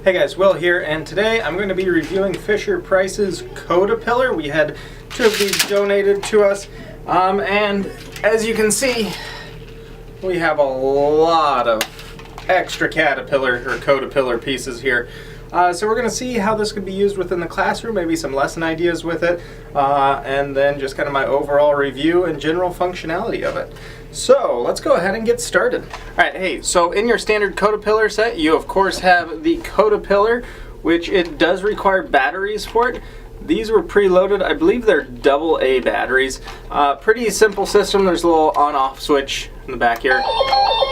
Hey guys, Will here, and today I'm going to be reviewing Fischer Price's Caterpillar. We had 2 of these donated to us, and as you can see, we have a lot of extra Caterpillar pieces here. So we're going to see how this could be used within the classroom, maybe some lesson ideas with it, and then just kind of my overall review and general functionality of it. So let's go ahead and get started. Alright, hey, so in your standard Caterpillar set, you of course have the Caterpillar, which it does require batteries for it. These were preloaded. I believe they're AA batteries. Pretty simple system. There's a little on-off switch in the back here.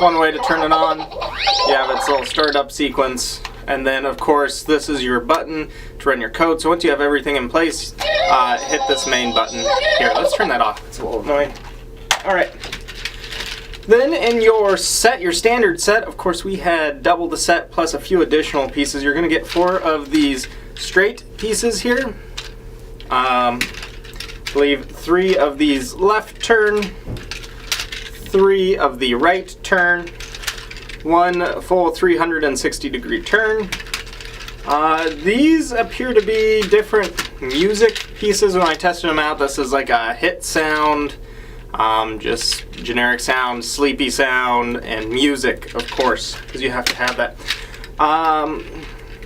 One way to turn it on. You have its little start-up sequence. And then, of course, this is your button to run your code. So once you have everything in place, hit this main button. Here, let's turn that off. It's a little annoying. Alright. Then in your set, your standard set, of course, we had double the set plus a few additional pieces. You're going to get 4 of these straight pieces here. I believe 3 of these left turn, 3 of the right turn, 1 full 360-degree turn. These appear to be different music pieces. When I tested them out, this is like a hit sound, just generic sound, sleepy sound, and music, of course, because you have to have that.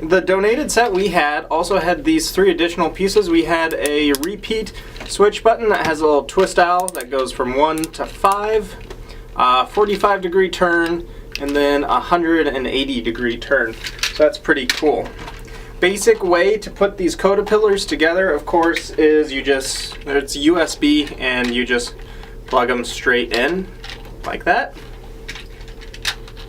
The donated set we had also had these 3 additional pieces. We had a repeat switch button that has a little twist dial that goes from 1 to 5, 45-degree turn, and then 180-degree turn. So that's pretty cool. Basic way to put these Caterpillars together, of course, is it's USB, and you just plug them straight in like that.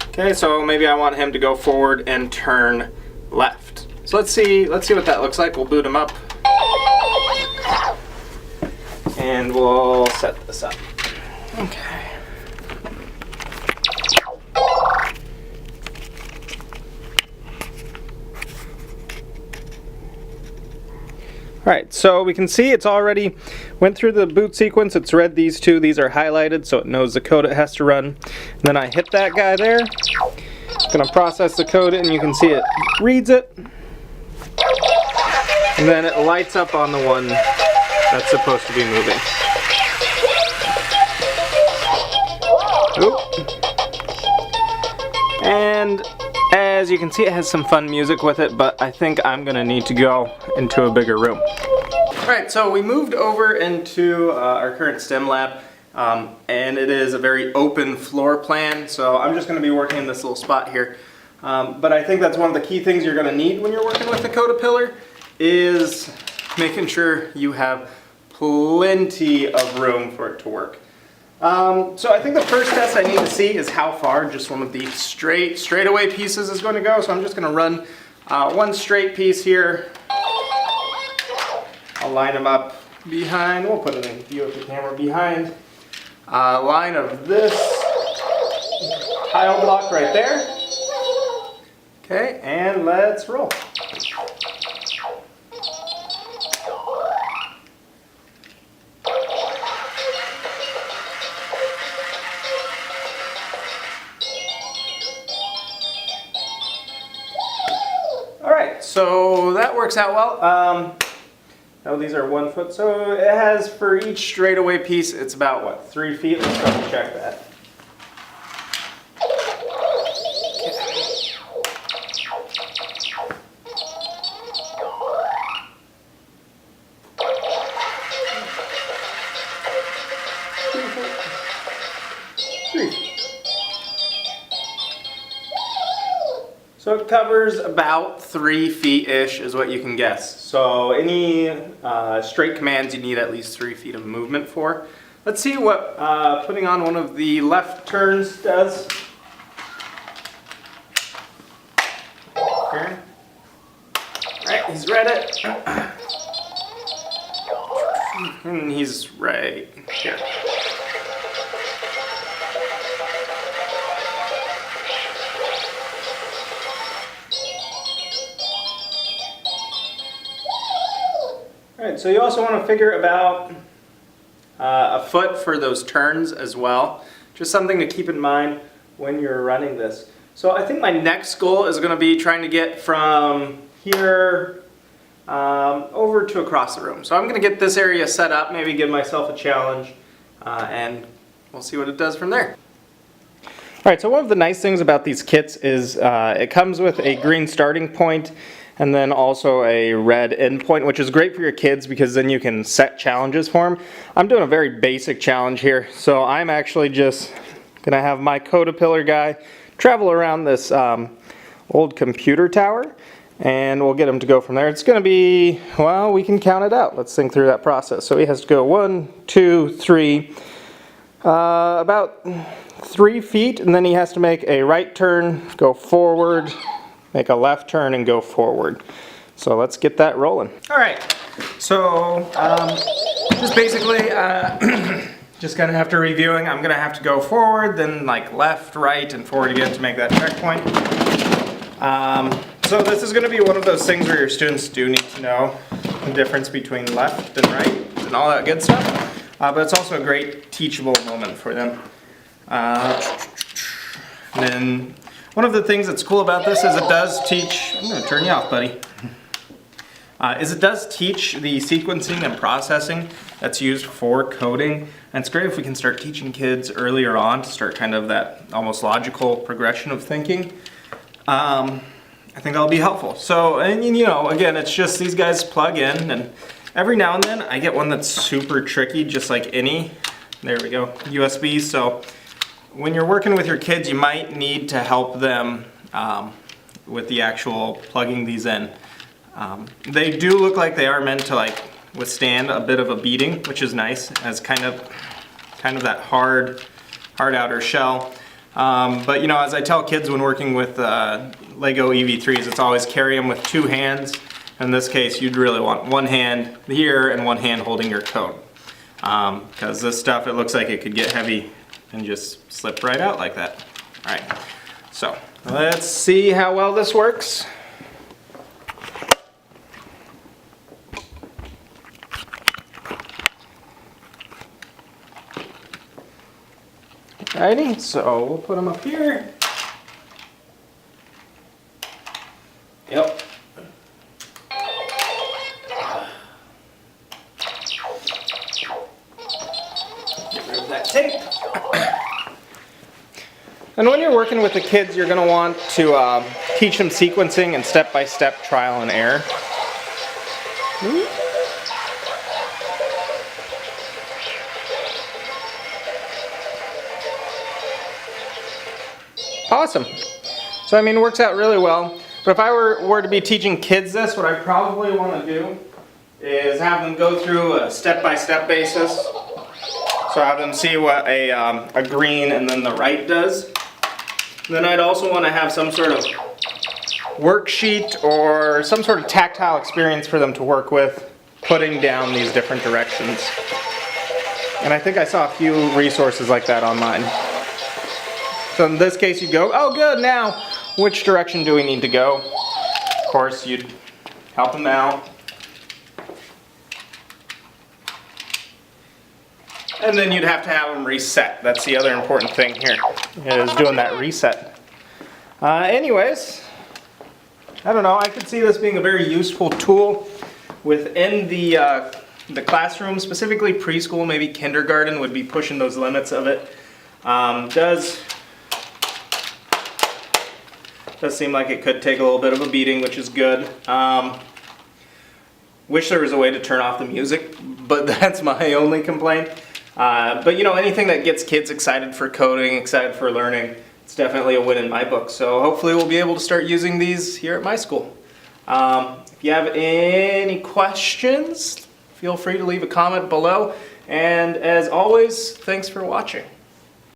Okay, so maybe I want him to go forward and turn left. So let's see what that looks like. We'll boot him up, and we'll set this up. Okay. Alright, so we can see it's already went through the boot sequence. It's read these 2. These are highlighted, so it knows the code it has to run. And then I hit that guy there. It's going to process the code, and you can see it reads it. And then it lights up on the one that's supposed to be moving. Oop. And as you can see, it has some fun music with it, but I think I'm going to need to go into a bigger room. Alright, so we moved over into our current STEM lab, and it is a very open floor plan, so I'm just going to be working in this little spot here. But I think that's one of the key things you're going to need when you're working with the Caterpillar, is making sure you have plenty of room for it to work. So I think the first test I need to see is how far just one of the straightaway pieces is going to go. So I'm just going to run 1 straight piece here. I'll line them up behind, we'll put it in view of the camera, behind line of this tile block right there. Okay, and let's roll. Alright, so that works out well. Now these are 1 foot, so it has, for each straightaway piece, it's about, what, 3 feet? Let's double check that. So it covers about 3 feet-ish is what you can guess. So any straight commands you need at least 3 feet of movement for. Let's see what putting on one of the left turns does. Okay. Alright, he's read it. And he's right here. Alright, so you also want to figure about a foot for those turns as well. Just something to keep in mind when you're running this. So I think my next goal is going to be trying to get from here over to across the room. So I'm going to get this area set up, maybe give myself a challenge, and we'll see what it does from there. Alright, so one of the nice things about these kits is it comes with a green starting point and then also a red end point, which is great for your kids because then you can set challenges for them. I'm doing a very basic challenge here, so I'm actually just going to have my Caterpillar guy travel around this old computer tower, and we'll get him to go from there. It's going to be, well, we can count it out. Let's think through that process. So he has to go 1, 2, 3, about 3 feet, and then he has to make a right turn, go forward, make a left turn, and go forward. So let's get that rolling. All right, so just basically, just gonna have to reviewing. I'm gonna have to go forward, then like left, right, and forward again to make that checkpoint. So this is gonna be one of those things where your students do need to know the difference between left and right and all that good stuff. But it's also a great teachable moment for them. And then one of the things that's cool about this is it does teach, I'm going to turn you off, buddy, is it does teach the sequencing and processing that's used for coding. And it's great if we can start teaching kids earlier on to start kind of that almost logical progression of thinking. I think that'll be helpful. So, and you know, again, it's just these guys plug in, and every now and then I get one that's super tricky, just like any, there we go, USB. So when you're working with your kids, you might need to help them with the actual plugging these in. They do look like they are meant to like withstand a bit of a beating, which is nice, as kind of that hard outer shell. But you know, as I tell kids when working with Lego EV3s, it's always carry them with 2 hands. In this case, you'd really want one hand here and one hand holding your code. Because this stuff, it looks like it could get heavy and just slip right out like that. All right, so let's see how well this works. Alrighty, so we'll put them up here. Yep. Get rid of that tape. And when you're working with the kids, you're going to want to teach them sequencing and step-by-step trial and error. Awesome. So I mean, it works out really well. But if I were to be teaching kids this, what I probably want to do is have them go through a step-by-step basis. So have them see what a green and then the right does. And then I'd also want to have some sort of worksheet or some sort of tactile experience for them to work with, putting down these different directions. And I think I saw a few resources like that online. So in this case you'd go, oh good, now which direction do we need to go? Of course you'd help them out. And then you'd have to have them reset. That's the other important thing here, is doing that reset. Anyways, I don't know, I could see this being a very useful tool within the classroom, specifically preschool, maybe kindergarten would be pushing those limits of it. Does seem like it could take a little bit of a beating, which is good. Wish there was a way to turn off the music, but that's my only complaint. But you know, anything that gets kids excited for coding, excited for learning, it's definitely a win in my book. So hopefully we'll be able to start using these here at my school. If you have any questions, feel free to leave a comment below. And as always, thanks for watching.